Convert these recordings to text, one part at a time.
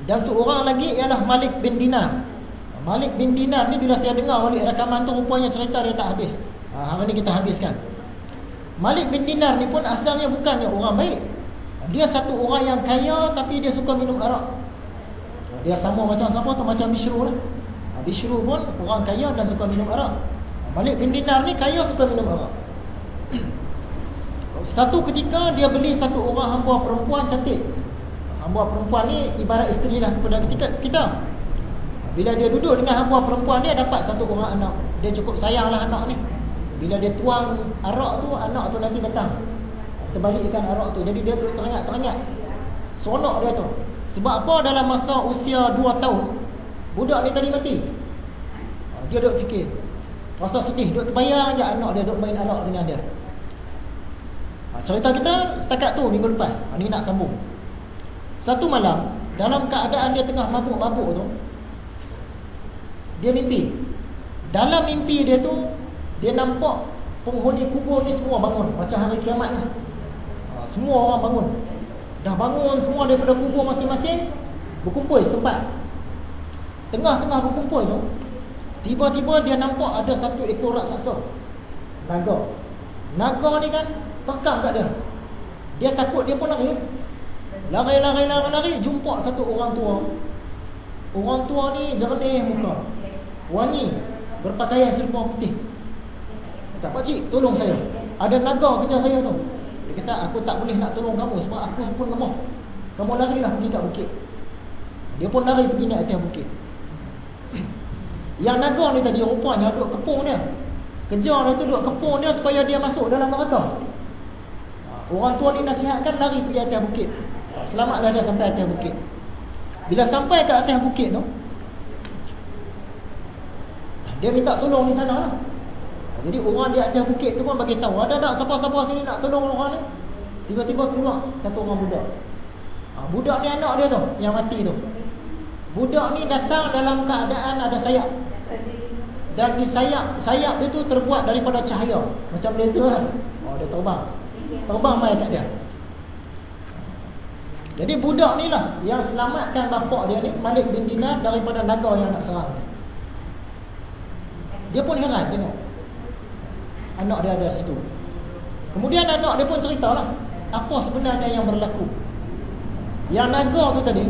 Dan seorang lagi ialah Malik bin Dinar. Malik bin Dinar ni bila saya dengar balik rakaman tu, rupanya cerita dia tak habis. Hari ni kita habiskan. Malik bin Dinar ni pun asalnya bukannya orang baik. Dia satu orang yang kaya tapi dia suka minum arak. Dia sama macam siapa tu, macam Bishru lah. Bishru pun orang kaya dan suka minum arak. Malik bin Dinar ni kaya, suka minum arak. Satu ketika dia beli satu orang hamba perempuan cantik. Hamba perempuan ni ibarat isteri lah kepada kita. Bila dia duduk dengan hamba perempuan dia, dapat satu orang anak. Dia cukup sayanglah anak ni. Bila dia tuang arak tu, anak tu nanti datang terbalikkan arak tu. Jadi dia duduk terangat-terangat, seronok dia tu. Sebab apa? Dalam masa usia 2 tahun budak ni tadi mati. Dia duduk fikir, rasa sedih, duduk terbayang je anak dia duduk main arak dengan dia. Cerita kita setakat tu minggu lepas. Ni nak sambung. Satu malam, dalam keadaan dia tengah mabuk-mabuk tu, dia mimpi. Dalam mimpi dia tu, dia nampak penghuni kubur ni semua bangun. Macam hari kiamat lah. Semua orang bangun. Dah bangun semua daripada kubur masing-masing, berkumpul setempat. Tengah-tengah berkumpul tu, tiba-tiba dia nampak ada satu ekor raksasa, naga. Naga ni kan terkam kat dia. Dia takut, dia pun lari. Lari, jumpa satu orang tua. Orang tua ni jernih muka, wangi, berpakaian serba putih. Kata, "Pakcik, tolong saya. Ada naga kejar saya tu." Dia kata, "Aku tak boleh nak tolong kamu sebab aku pun lemah. Kamu larilah pergi kat bukit." Dia pun lari pergi naik atas bukit. Yang naga ni tadi rupanya duduk kepung dia. Kejar dia tu, duduk kepung dia supaya dia masuk dalam neraka. Orang tua ni nasihatkan lari pergi atas bukit. Selamatlah dia sampai atas bukit. Bila sampai ke atas bukit tu, dia minta tolong di sana lah. Jadi orang di atas bukit tu pun bagi tahu, ada tak siapa-siapa sini nak tolong orang ni? Tiba-tiba keluar satu orang budak. Budak ni anak dia tu, yang mati tu. Budak ni datang dalam keadaan ada sayap. Dan di sayap dia tu terbuat daripada cahaya, macam laser kan. Dia terbang mai kat dia. Jadi budak ni lah yang selamatkan bapak dia ni, Malik bin Dinar, daripada naga yang nak serang. Dia pun heran tengok anak dia ada situ. Kemudian anak dia pun ceritalah apa sebenarnya yang berlaku. Yang naga tu tadi,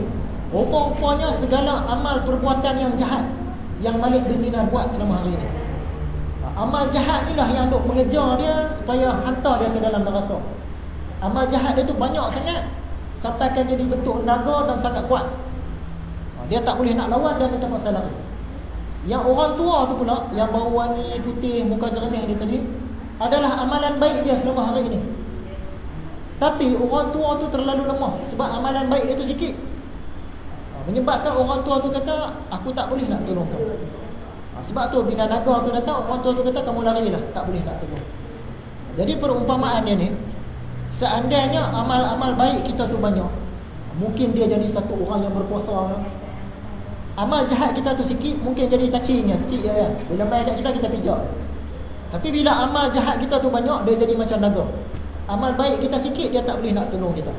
rupa-rupanya segala amal perbuatan yang jahat yang Malik bin Dinar buat selama hari ini. Amal jahat inilah yang duk mengejar dia supaya hantar dia ke dalam neraka. Amal jahat dia tu banyak sangat, sampai akan jadi bentuk naga dan sangat kuat. Dia tak boleh nak lawan dan dia terpaksa lari. Yang orang tua tu pula, yang bau wangi, putih, muka jernih dia tadi, adalah amalan baik dia selama hari ini. Tapi orang tua tu terlalu lemah sebab amalan baik dia tu sikit. Menyebabkan orang tua tu kata, "Aku tak boleh nak tolong kamu." Sebab tu bila naga tu datang, orang tua tu kata, "Kamu larilah, tak boleh nak tolong." Jadi perumpamaan dia ni, seandainya amal-amal baik kita tu banyak, mungkin dia jadi satu orang yang berpuasa. Amal jahat kita tu sikit, mungkin jadi cacingnya, kecil je kan. Bila main kat kita pijak. Tapi bila amal jahat kita tu banyak, dia jadi macam naga. Amal baik kita sikit, dia tak boleh nak tolong kita.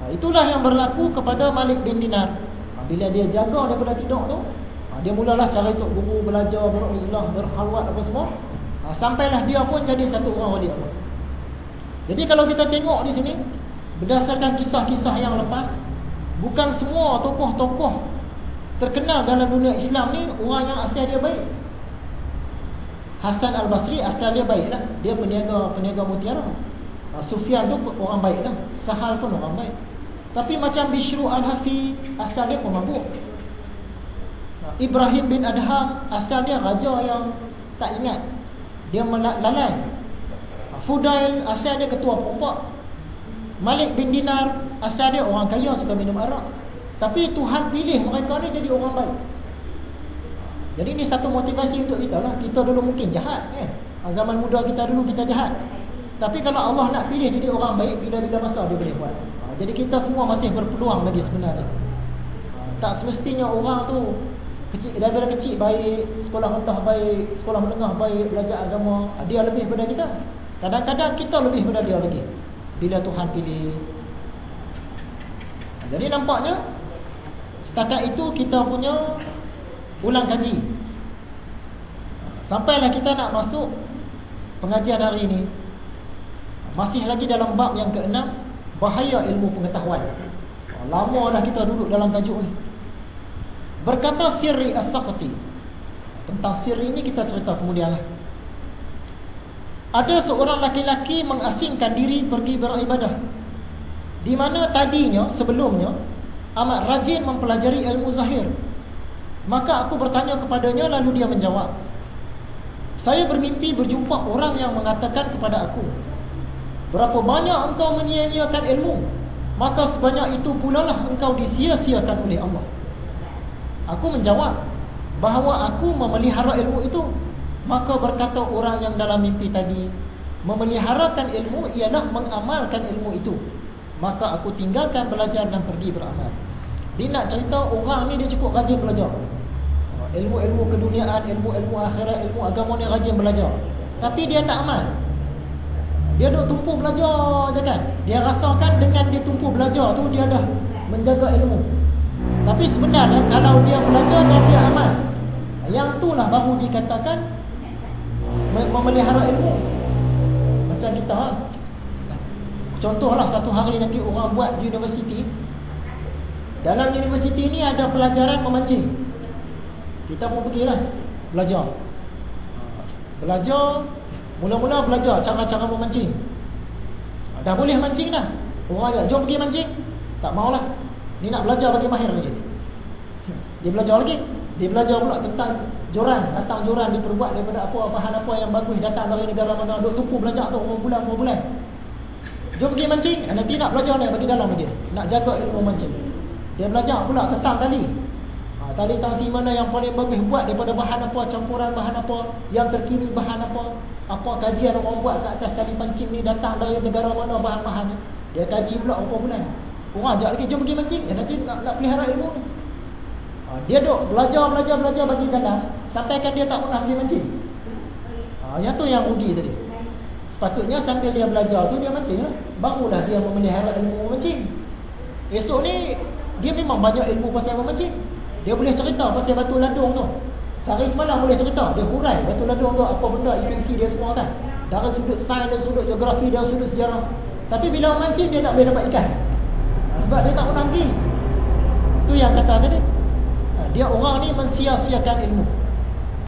Itulah yang berlaku kepada Malik bin Dinar. Bila dia jaga daripada tidur tu, dia mulalah cari tok guru, belajar, beruzlah, berhalwat apa semua. Sampailah dia pun jadi satu orang wali Allah. Jadi kalau kita tengok di sini, berdasarkan kisah-kisah yang lepas, bukan semua tokoh-tokoh terkenal dalam dunia Islam ni orang yang asal dia baik. Hasan Al-Basri asal dia baik lah. Dia peniaga mutiara. Sufyan tu orang baik lah. Sahal pun orang baik. Tapi macam Bishru Al-Hafi, asal dia pemabuk. Ibrahim bin Adham, asal dia raja yang tak ingat, dia lalai. Fudail, asal dia ketua perompak. Malik bin Dinar, asal dia orang kaya, suka minum arak. Tapi Tuhan pilih mereka ni jadi orang baik. Jadi ni satu motivasi untuk kita lah. Kita dulu mungkin jahat kan? Zaman muda kita dulu kita jahat. Tapi kalau Allah nak pilih jadi orang baik, bila-bila masa dia boleh buat. Jadi kita semua masih berpeluang lagi sebenarnya. Tak semestinya orang tu daripada kecil baik, sekolah rendah baik, sekolah menengah baik, belajar agama, dia lebih daripada kita. Kadang-kadang kita lebih daripada dia lagi bila Tuhan pilih. Jadi nampaknya Setakat itu kita punya ulang kaji. Sampailah kita nak masuk pengajian hari ini. Masih lagi dalam bab yang ke-6, bahaya ilmu pengetahuan. Lama dah kita duduk dalam tajuk ni. Berkata Sirri As-Saqati. Tentang Sirri ni kita cerita kemudian lah. Ada seorang laki-laki mengasingkan diri pergi beribadah, di mana tadinya, sebelumnya amat rajin mempelajari ilmu zahir. Maka aku bertanya kepadanya, lalu dia menjawab, saya bermimpi berjumpa orang yang mengatakan kepada aku, berapa banyak engkau menyia-nyiakan ilmu, maka sebanyak itu pula lah engkau disia-siakan oleh Allah. Aku menjawab bahawa aku memelihara ilmu itu. Maka berkata orang yang dalam mimpi tadi, memeliharakan ilmu ialah mengamalkan ilmu itu. Maka aku tinggalkan belajar dan pergi beramal. Dia nak cerita orang ni dia cukup rajin belajar, ilmu-ilmu keduniaan, ilmu-ilmu akhirat, ilmu agama ni rajin belajar, tapi dia tak amal. Dia duk tumpu belajar je kan. Dia rasakan dengan dia tumpu belajar tu dia dah menjaga ilmu. Tapi sebenarnya kalau dia belajar dan dia amal, yang itulah baru dikatakan memelihara ilmu. Macam kita, contohlah satu hari nanti orang buat universiti. Dalam universiti ni ada pelajaran memancing. Kita pun pergilah belajar. Mula-mula belajar cara-cara memancing. Dah boleh mancing dah. Orang ajak, jom pergi mancing. Tak maulah. Ni nak belajar bagi mahir lagi. Dia belajar lagi. Dia belajar pula tentang joran. Datang joran diperbuat daripada apa, bahan apa yang bagus, datang dari negara mana. Duk tumpu belajar tu berbulan. Jom pergi mancing. Nanti nak belajar ni bagi dalam lagi. Nak jaga ilmu mancing. Dia belajar pula tentang tali. Tali tangsi mana yang paling bagus buat daripada bahan apa, campuran bahan apa, yang terkini bahan apa kajian orang buat kat atas tali pancing ni, datang dari negara mana bahan-bahan ni. Dia kaji pula berapa bulan. Orang ajak lagi, jom pergi mancing. Nanti nak pelihara ilmu ni. Dia duk belajar bagi dalam, sampaikan dia tak pernah pergi mancing. Yang tu yang rugi tadi. Sepatutnya sambil dia belajar tu dia mancing lah. Barulah dia memelihara ilmu mancing. Esok ni dia memang banyak ilmu pasal memancing. Dia boleh cerita pasal batu ladung tu. Sehari semalam boleh cerita. Dia hurai batu ladung tu apa benda, isi-isi dia semua kan. Dari sudut sains, dari sudut geografi, dari sudut sejarah. Tapi bila memancing dia tak boleh dapat ikan. Sebab dia tak pernah pergi. Itu yang kata tadi. Dia orang ni mensia-siakan ilmu.